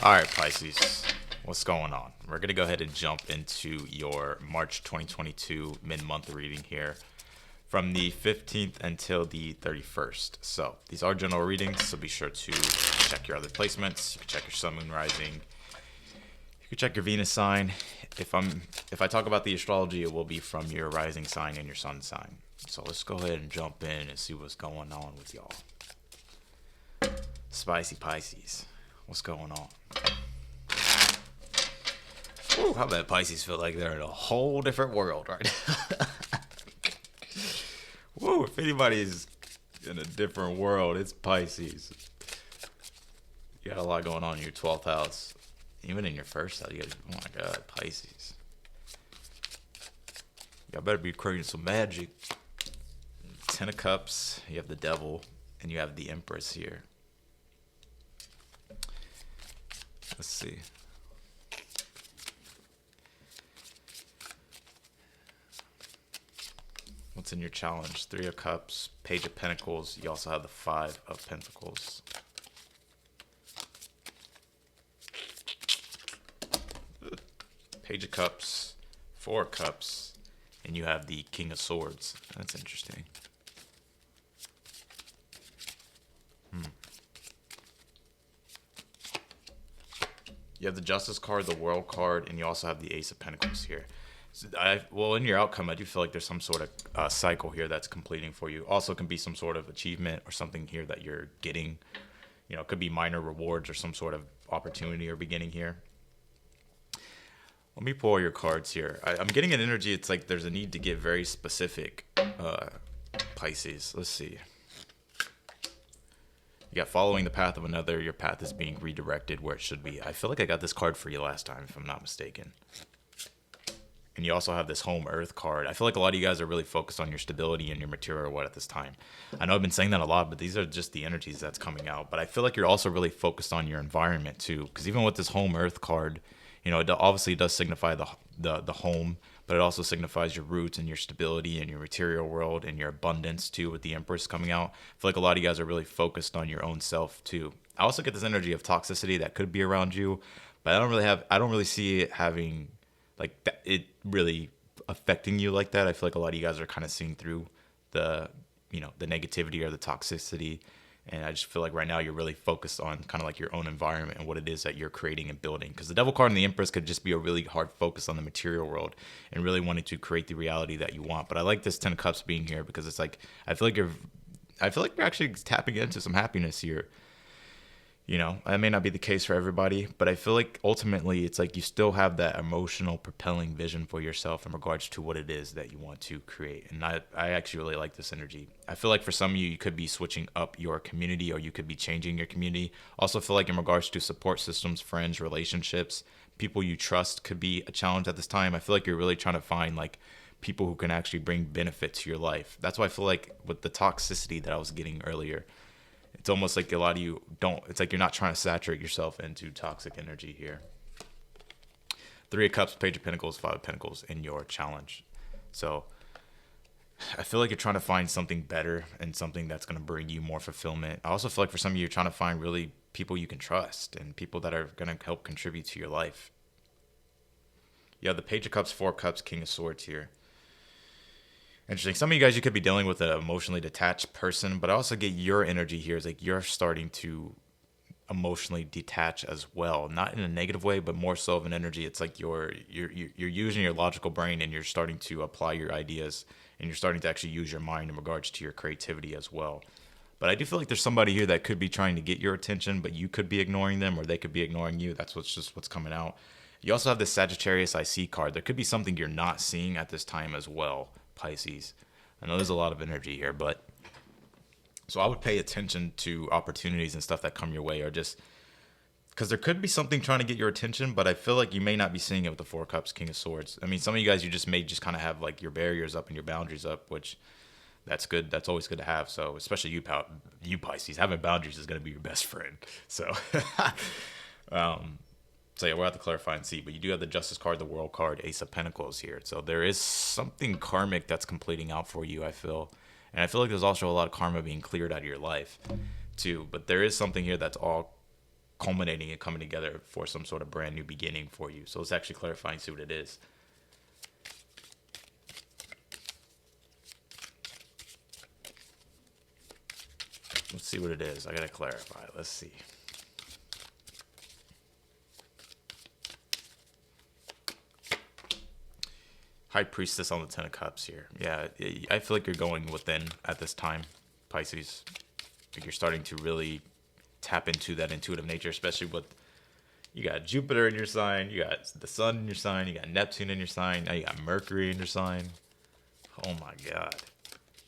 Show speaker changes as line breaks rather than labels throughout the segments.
All right, Pisces, what's going on? We're going to go ahead and jump into your March 2022 mid-month reading here from the 15th until the 31st. So these are general readings, so be sure to check your other placements. You can check your sun, moon, rising. You can check your Venus sign. If I talk about the astrology, it will be from your rising sign and your sun sign. So let's go ahead and jump in and see what's going on with y'all. Spicy Pisces, what's going on? Ooh, how bad Pisces feel like they're in a whole different world right now. Woo, if anybody's in a different world, it's Pisces. You got a lot going on in your 12th house. Even in your first house, you got, oh my God, Pisces. Y'all better be creating some magic. 10 of Cups, you have the Devil, and you have the Empress here. Let's see. What's in your challenge? 3 of Cups, Page of Pentacles. You also have the 5 of Pentacles. Page of Cups, 4 of Cups, and you have the King of Swords. That's interesting. You have the Justice card, the World card, and you also have the Ace of Pentacles here. So well, in your outcome, I do feel like there's some sort of cycle here that's completing for you. Also, can be some sort of achievement or something here that you're getting. You know, it could be minor rewards or some sort of opportunity or beginning here. Let me pull your cards here. I'm getting an energy. It's like there's a need to get very specific, Pisces. Let's see. You got following the path of another. Your path is being redirected where it should be. I feel like I got this card for you last time, if I'm not mistaken. And you also have this home earth card. I feel like a lot of you guys are really focused on your stability and your material what at this time. I know I've been saying that a lot, but these are just the energies that's coming out. But I feel like you're also really focused on your environment too. Because even with this home earth card, you know, it obviously does signify the home, but it also signifies your roots and your stability and your material world and your abundance too with the Empress coming out. I feel like a lot of you guys are really focused on your own self too. I also get this energy of toxicity that could be around you, but I don't really see it having like that, it really affecting you like that. I feel like a lot of you guys are kind of seeing through the, you know, the negativity or the toxicity. And I just feel like right now you're really focused on kind of like your own environment and what it is that you're creating and building. Because the Devil card and the Empress could just be a really hard focus on the material world and really wanting to create the reality that you want. But I like this 10 of Cups being here because it's like I feel like you're actually tapping into some happiness here. You know, that may not be the case for everybody, but I feel like ultimately it's like you still have that emotional propelling vision for yourself in regards to what it is that you want to create. And I actually really like this energy. I feel like for some of you, you could be switching up your community or you could be changing your community. Also feel like in regards to support systems, friends, relationships, people you trust could be a challenge at this time. I feel like you're really trying to find like people who can actually bring benefit to your life. That's why I feel like with the toxicity that I was getting earlier, it's almost like a lot of you don't, it's like you're not trying to saturate yourself into toxic energy here. 3 of Cups, Page of Pentacles, 5 of Pentacles in your challenge. So I feel like you're trying to find something better and something that's going to bring you more fulfillment. I also feel like for some of you, you're trying to find really people you can trust and people that are going to help contribute to your life. You have the Page of Cups, 4 of Cups, King of Swords here. Interesting. Some of you guys, you could be dealing with an emotionally detached person, but I also get your energy here is like you're starting to emotionally detach as well, not in a negative way, but more so of an energy. It's like you're using your logical brain and you're starting to apply your ideas and you're starting to actually use your mind in regards to your creativity as well. But I do feel like there's somebody here that could be trying to get your attention, but you could be ignoring them or they could be ignoring you. That's what's coming out. You also have this Sagittarius IC card. There could be something you're not seeing at this time as well, Pisces. I know there's a lot of energy here, but so I would pay attention to opportunities and stuff that come your way, or just because there could be something trying to get your attention, but I feel like you may not be seeing it with the 4 of Cups, King of Swords. I mean, some of you guys, you just may just kind of have like your barriers up and your boundaries up, which that's good. That's always good to have. So especially you Pisces, having boundaries is going to be your best friend. So, so yeah, we'll have to clarify and see. But you do have the Justice card, the World card, Ace of Pentacles here. So there is something karmic that's completing out for you, I feel. And I feel like there's also a lot of karma being cleared out of your life too. But there is something here that's all culminating and coming together for some sort of brand new beginning for you. So let's actually clarify and see what it is. Let's see what it is. I gotta clarify. Let's see. High Priestess on the Ten of Cups here. Yeah, I feel like you're going within at this time, Pisces. Like you're starting to really tap into that intuitive nature, especially with, you got Jupiter in your sign, you got the Sun in your sign, you got Neptune in your sign, now you got Mercury in your sign. Oh my God.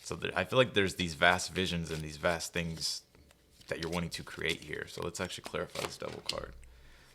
So I feel like there's these vast visions and these vast things that you're wanting to create here. So let's actually clarify this Devil card.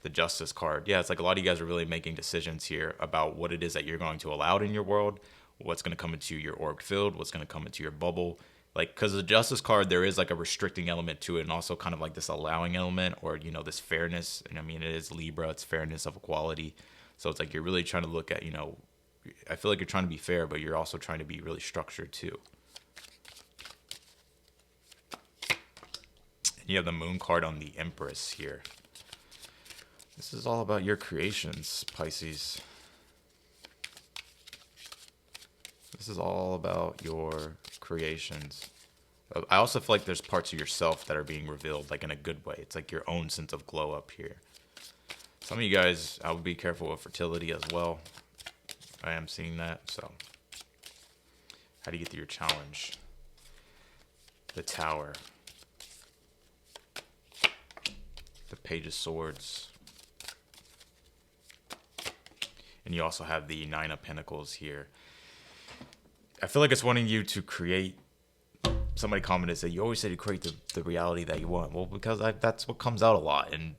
The Justice card. Yeah, it's like a lot of you guys are really making decisions here about what it is that you're going to allow in your world, what's going to come into your auric field, what's going to come into your bubble. Like, because the Justice card, there is like a restricting element to it, and also kind of like this allowing element, or, you know, this fairness. And I mean, it is Libra, it's fairness of equality. So it's like you're really trying to look at, you know, I feel like you're trying to be fair, but you're also trying to be really structured too. And you have the Moon card on the Empress here. This is all about your creations, Pisces. This is all about your creations. I also feel like there's parts of yourself that are being revealed, like in a good way. It's like your own sense of glow up here. Some of you guys, I would be careful with fertility as well. I am seeing that, so. How do you get through your challenge? The Tower. The Page of Swords. And you also have the Nine of Pentacles here. I feel like it's wanting you to create. Somebody commented, said, you always say to create the reality that you want. Well, because that's what comes out a lot. And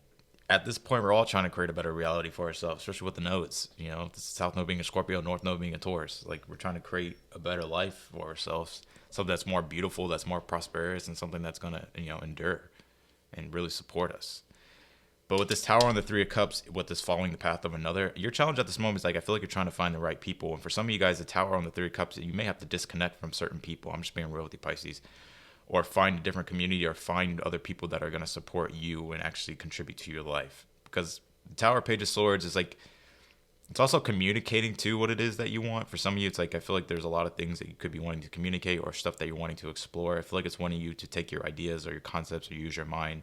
at this point, we're all trying to create a better reality for ourselves, especially with the nodes. You know, the South Node being a Scorpio, North Node being a Taurus. Like, we're trying to create a better life for ourselves. Something that's more beautiful, that's more prosperous, and something that's going to, you know, endure and really support us. But with this Tower on the Three of Cups, with this following the path of another, your challenge at this moment is like, I feel like you're trying to find the right people. And for some of you guys, the Tower on the Three of Cups, you may have to disconnect from certain people. I'm just being real with you, Pisces. Or find a different community, or find other people that are going to support you and actually contribute to your life. Because the Tower, Page of Swords is like, it's also communicating to what it is that you want. For some of you, it's like, I feel like there's a lot of things that you could be wanting to communicate, or stuff that you're wanting to explore. I feel like it's wanting you to take your ideas or your concepts or use your mind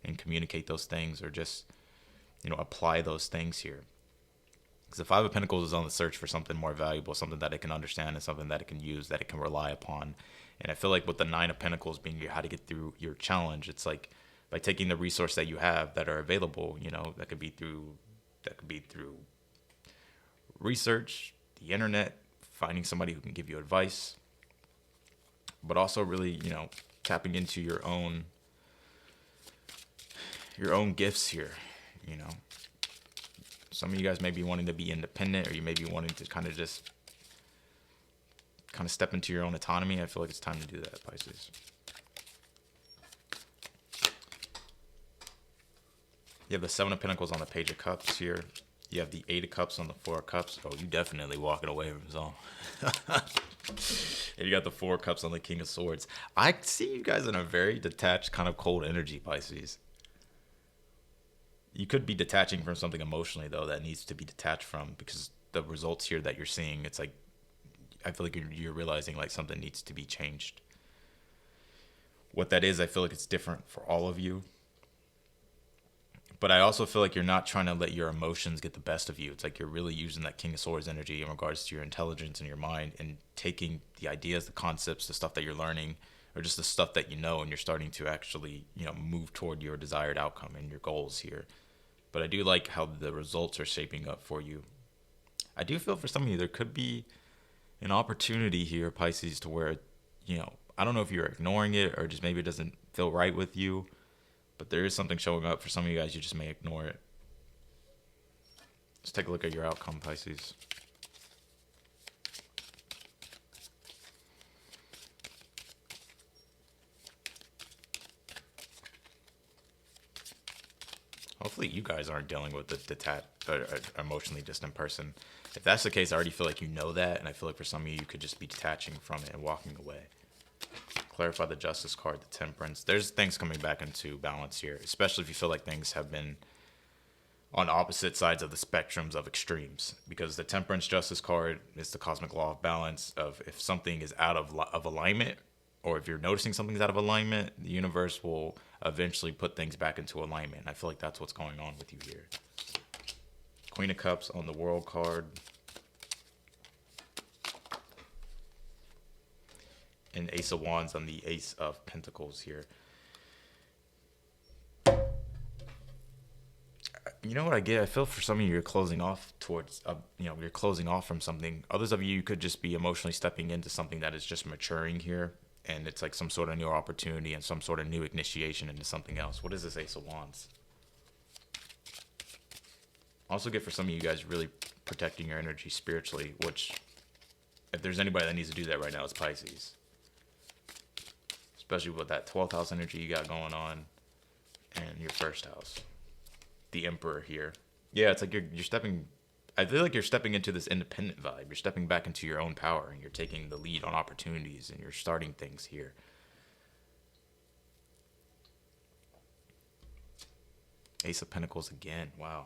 and communicate those things, or just, you know, apply those things here. Because the Five of Pentacles is on the search for something more valuable, something that it can understand, and something that it can use, that it can rely upon. And I feel like with the Nine of Pentacles being how to get through your challenge, it's like by taking the resource that you have that are available, you know, that could be through research, the internet, finding somebody who can give you advice, but also really, you know, tapping into your own gifts here. You know, some of you guys may be wanting to be independent, or you may be wanting to kind of step into your own autonomy. I feel like it's time to do that, Pisces. You have the Seven of Pentacles on the Page of Cups here. You have the Eight of Cups on the Four of Cups. Oh, you definitely walking away from some. And you got the Four of Cups on the King of Swords. I see you guys in a very detached, kind of cold energy, Pisces. You could be detaching from something emotionally, though, that needs to be detached from, because the results here that you're seeing, it's like, I feel like you're realizing like something needs to be changed. What that is, I feel like it's different for all of you. But I also feel like you're not trying to let your emotions get the best of you. It's like you're really using that King of Swords energy in regards to your intelligence and your mind, and taking the ideas, the concepts, the stuff that you're learning, or just the stuff that you know, and you're starting to actually, you know, move toward your desired outcome and your goals here. But I do like how the results are shaping up for you. I do feel for some of you, there could be an opportunity here, Pisces, to where, you know, I don't know if you're ignoring it, or just maybe it doesn't feel right with you, but there is something showing up for some of you guys. You just may ignore it. Let's take a look at your outcome, Pisces. Hopefully you guys aren't dealing with the detached or emotionally distant person. If that's the case, I already feel like you know that, and I feel like for some of you, you could just be detaching from it and walking away. clarify the Justice card, the Temperance. There's things coming back into balance here, especially if you feel like things have been on opposite sides of the spectrums of extremes, because the Temperance Justice card is the cosmic law of balance of if something is out of alignment, or if you're noticing something's out of alignment, the universe will eventually put things back into alignment. I feel like that's what's going on with you here. Queen of Cups on the World card. And Ace of Wands on the Ace of Pentacles here. You know what I get? I feel for some of you, you're closing off towards, you're closing off from something. Others of you could just be emotionally stepping into something that is just maturing here. And it's like some sort of new opportunity and some sort of new initiation into something else. What is this Ace of Wands? Also get for some of you guys really protecting your energy spiritually, which if there's anybody that needs to do that right now, it's Pisces. Especially with that 12th house energy you got going on and your first house. The Emperor here. Yeah, it's like you're stepping, I feel like you're stepping into this independent vibe. You're stepping back into your own power and you're taking the lead on opportunities and you're starting things here. Ace of Pentacles again. Wow.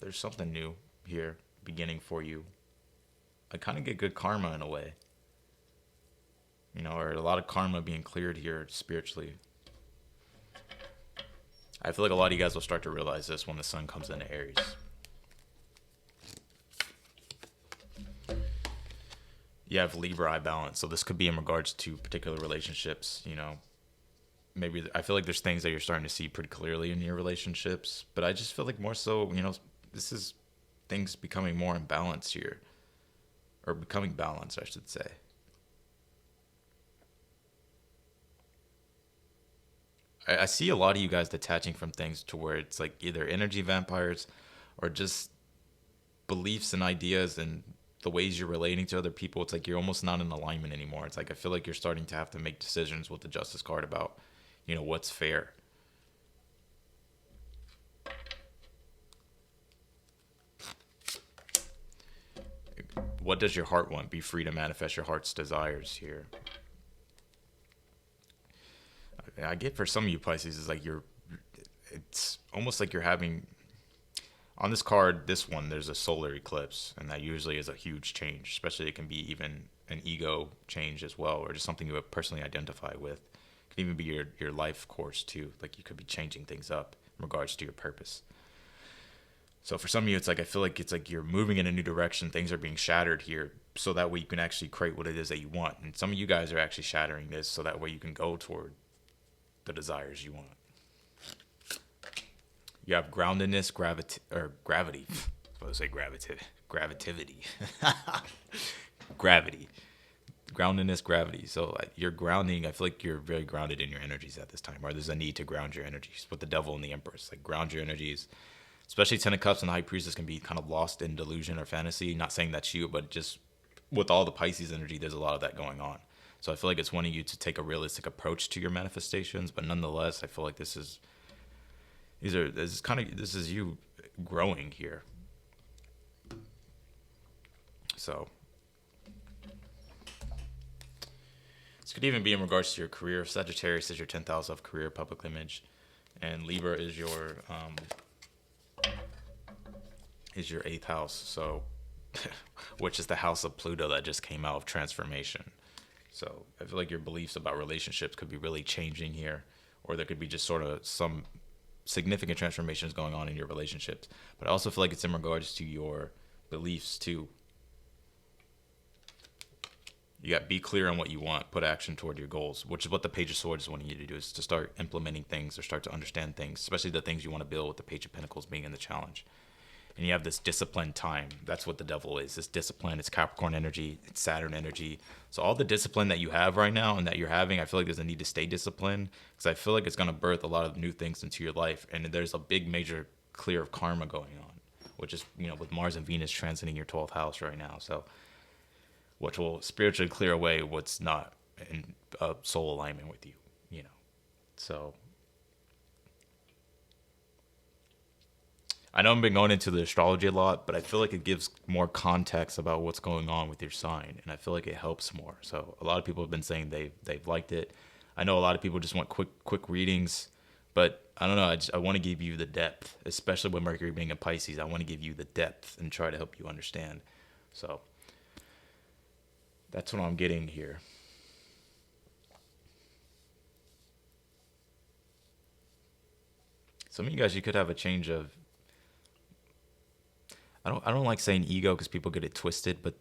There's something new here beginning for you. I kind of get good karma in a way. You know, or a lot of karma being cleared here spiritually. I feel like a lot of you guys will start to realize this when the sun comes into Aries. You have Libra eye balance, so this could be in regards to particular relationships, you know. Maybe I feel like there's things that you're starting to see pretty clearly in your relationships, but I just feel like more so, you know, this is things becoming more in balance here. Or becoming balanced, I should say. I see a lot of you guys detaching from things to where it's like either energy vampires or just beliefs and ideas and the ways you're relating to other people. It's like you're almost not in alignment anymore. It's like I feel like you're starting to have to make decisions with the Justice card about, you know, what's fair. What does your heart want? Be free to manifest your heart's desires here. I get for some of you Pisces is like it's almost like you're having, on this card, this one, there's a solar eclipse, and that usually is a huge change, especially it can be even an ego change as well, or just something you personally identify with. It can even be your life course too, like you could be changing things up in regards to your purpose. So for some of you, it's like I feel like it's like you're moving in a new direction, things are being shattered here, so that way you can actually create what it is that you want. And some of you guys are actually shattering this so that way you can go toward the desires you want. You have groundedness, gravity. I was supposed to say gravitivity. Gravity. Groundedness, gravity. So you're grounding. I feel like you're very grounded in your energies at this time, or there's a need to ground your energies. With the Devil and the Empress, like ground your energies. Especially Ten of Cups and the High Priestess can be kind of lost in delusion or fantasy. Not saying that's you, but just with all the Pisces energy, there's a lot of that going on. So I feel like it's wanting you to take a realistic approach to your manifestations, but nonetheless, I feel like this is you growing here. So this could even be in regards to your career. Sagittarius is your 10th house of career, public image, and Libra is your 8th house. So, which is the house of Pluto that just came out of transformation. So I feel like your beliefs about relationships could be really changing here, or there could be just sort of some significant transformations going on in your relationships. But I also feel like it's in regards to your beliefs too. You got to be clear on what you want, put action toward your goals, which is what the Page of Swords is wanting you to do, is to start implementing things or start to understand things, especially the things you want to build, with the Page of Pentacles being in the challenge. And you have this disciplined time. That's what the Devil is. This discipline. It's Capricorn energy. It's Saturn energy. So all the discipline that you have right now and that you're having, I feel like there's a need to stay disciplined, because I feel like it's going to birth a lot of new things into your life. And there's a big major clear of karma going on, which is, you know, with Mars and Venus transiting your 12th house right now. So which will spiritually clear away what's not in soul alignment with you, you know. So I know I've been going into the astrology a lot, but I feel like it gives more context about what's going on with your sign, and I feel like it helps more. So a lot of people have been saying they've liked it. I know a lot of people just want quick readings, but I don't know. I want to give you the depth, especially with Mercury being in Pisces. I want to give you the depth and try to help you understand. So that's what I'm getting here. Some of you guys, you could have a change of. I don't like saying ego because people get it twisted, but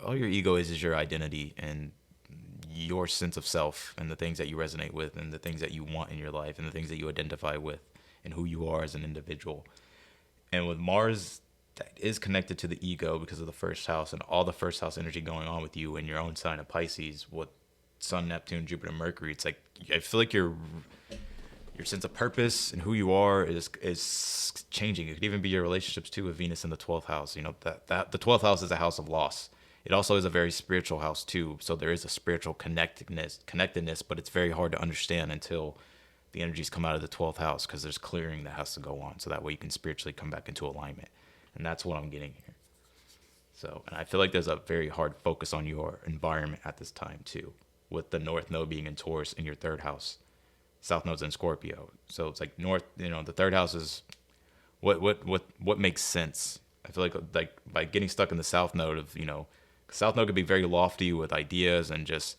all your ego is your identity and your sense of self and the things that you resonate with and the things that you want in your life and the things that you identify with and who you are as an individual. And with Mars, that is connected to the ego because of the first house and all the first house energy going on with you in your own sign of Pisces with Sun, Neptune, Jupiter, Mercury. It's like I feel like your sense of purpose and who you are is changing. It could even be your relationships too with Venus in the 12th house. That the 12th house is a house of loss. It also is a very spiritual house too. So there is a spiritual connectedness, but it's very hard to understand until the energies come out of the 12th house because there's clearing that has to go on. So that way you can spiritually come back into alignment. And that's what I'm getting here. So, and I feel like there's a very hard focus on your environment at this time too, with the North Node being in Taurus in your third house. South Node's in Scorpio. So it's like North, the third house is what makes sense. I feel like by getting stuck in the South Node of, South Node could be very lofty with ideas and just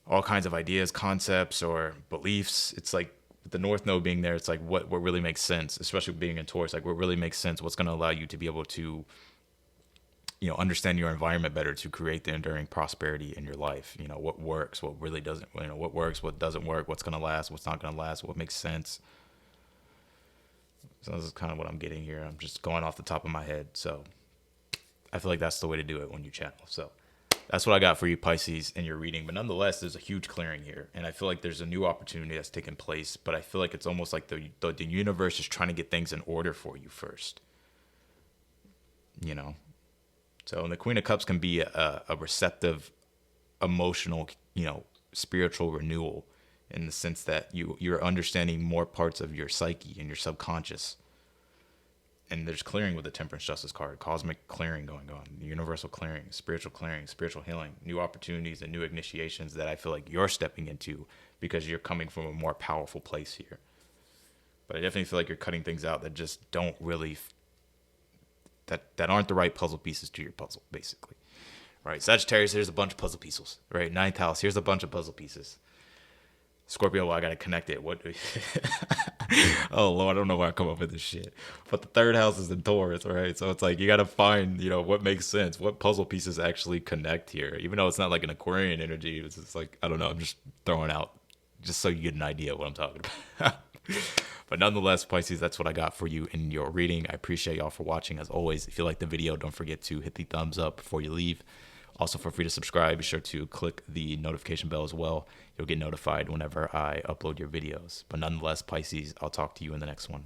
all kinds of ideas, concepts, or beliefs. It's like the North Node being there, it's like what really makes sense, especially being in Taurus, like what really makes sense, what's going to allow you to be able to understand your environment better to create the enduring prosperity in your life. What works, what really doesn't, what works, what doesn't work, what's going to last, what's not going to last, what makes sense. So this is kind of what I'm getting here. I'm just going off the top of my head. So I feel like that's the way to do it when you channel. So that's what I got for you, Pisces, in your reading. But nonetheless, there's a huge clearing here. And I feel like there's a new opportunity that's taking place. But I feel like it's almost like the universe is trying to get things in order for you first. So the Queen of Cups can be a receptive, emotional, spiritual renewal in the sense that you're understanding more parts of your psyche and your subconscious. And there's clearing with the Temperance Justice card, cosmic clearing going on, universal clearing, spiritual healing, new opportunities and new initiations that I feel like you're stepping into because you're coming from a more powerful place here. But I definitely feel like you're cutting things out that just don't really that aren't the right puzzle pieces to your puzzle, basically. Right, Sagittarius, here's a bunch of puzzle pieces. Right, ninth house, here's a bunch of puzzle pieces. Scorpio, well, I gotta connect it. What? Oh Lord, I don't know why I come up with this shit. But the third house is in Taurus, right? So it's like you gotta find, what makes sense, what puzzle pieces actually connect here. Even though it's not like an Aquarian energy, it's just like I don't know. I'm just throwing out just so you get an idea of what I'm talking about. But nonetheless, Pisces, that's what I got for you in your reading. I appreciate y'all for watching. As always, if you like the video, don't forget to hit the thumbs up before you leave. Also, feel free to subscribe. Be sure to click the notification bell as well. You'll get notified whenever I upload your videos. But nonetheless, Pisces, I'll talk to you in the next one.